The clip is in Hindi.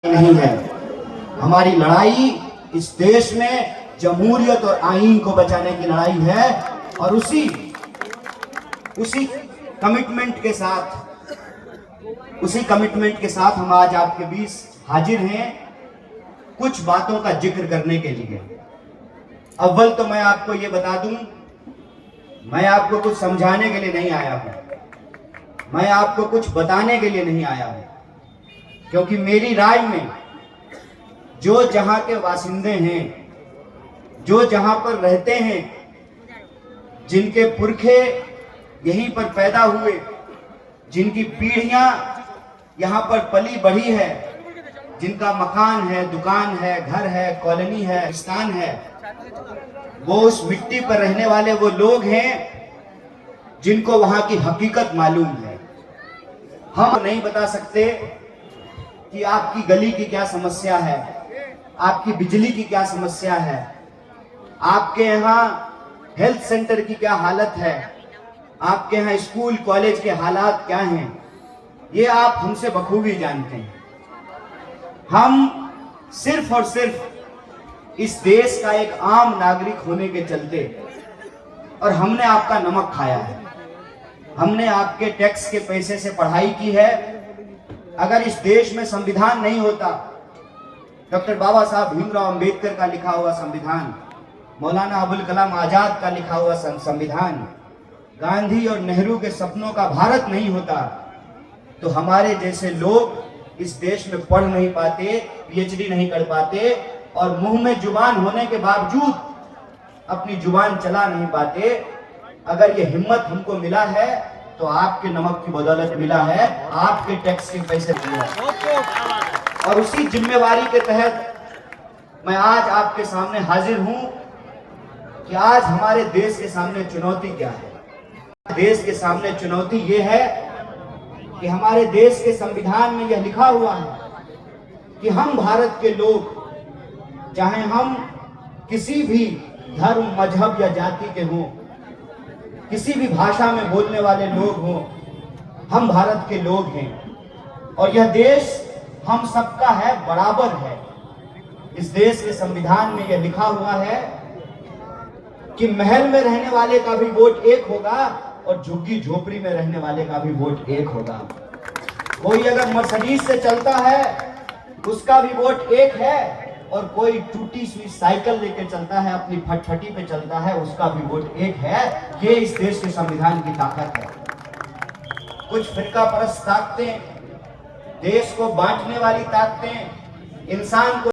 नहीं है। हमारी लड़ाई इस देश में जमहूरियत और आईन को बचाने की लड़ाई है और उसी कमिटमेंट के साथ हम आज आपके बीच हाजिर हैं कुछ बातों का जिक्र करने के लिए। अव्वल तो मैं आपको ये बता दूं, मैं आपको कुछ समझाने के लिए नहीं आया हूं, मैं आपको कुछ बताने के लिए नहीं आया हूं, क्योंकि मेरी राय में जो जहां के वासिंदे हैं, जो जहां पर रहते हैं, जिनके पुरखे यहीं पर पैदा हुए, जिनकी पीढ़ियां यहां पर पली बढ़ी है, जिनका मकान है, दुकान है, घर है, कॉलोनी है, स्थान है, वो उस मिट्टी पर रहने वाले वो लोग हैं जिनको वहां की हकीकत मालूम है। हम नहीं बता सकते कि आपकी गली की क्या समस्या है, आपकी बिजली की क्या समस्या है, आपके यहाँ हेल्थ सेंटर की क्या हालत है, आपके यहाँ स्कूल कॉलेज के हालात क्या हैं, ये आप हमसे बखूबी जानते हैं। हम सिर्फ और सिर्फ इस देश का एक आम नागरिक होने के चलते, और हमने आपका नमक खाया है, हमने आपके टैक्स के पैसे से पढ़ाई की है। अगर इस देश में संविधान नहीं होता, डॉक्टर बाबा साहब भीमराव अंबेडकर का लिखा हुआ संविधान, मौलाना अबुल कलाम आजाद का लिखा हुआ संविधान, गांधी और नेहरू के सपनों का भारत नहीं होता, तो हमारे जैसे लोग इस देश में पढ़ नहीं पाते, पीएचडी नहीं कर पाते, और मुंह में जुबान होने के बावजूद अपनी जुबान चला नहीं पाते। अगर ये हिम्मत हमको मिला है तो आपके नमक की बदौलत मिला है, आपके टैक्स के पैसे मिला है। और उसी जिम्मेवारी के तहत मैं आज आपके सामने हाजिर हूं कि आज हमारे देश के सामने चुनौती क्या है। देश के सामने चुनौती ये है कि हमारे देश के संविधान में यह लिखा हुआ है कि हम भारत के लोग, चाहे हम किसी भी धर्म, मजहब या जाति के हों, किसी भी भाषा में बोलने वाले लोग हों, हम भारत के लोग हैं और यह देश हम सबका है, बराबर है। इस देश के संविधान में यह लिखा हुआ है कि महल में रहने वाले का भी वोट एक होगा और झुग्गी झोपड़ी में रहने वाले का भी वोट एक होगा। कोई अगर मर्सिडीज से चलता है उसका भी वोट एक है, और कोई टूटी हुई साइकिल लेकर चलता है, अपनी फटफटी पे चलता है, उसका भी वोट एक है। ये इस देश के संविधान की ताकत है। कुछ फिरका परस्त ताकतें, देश को बांटने वाली ताकतें, इंसान को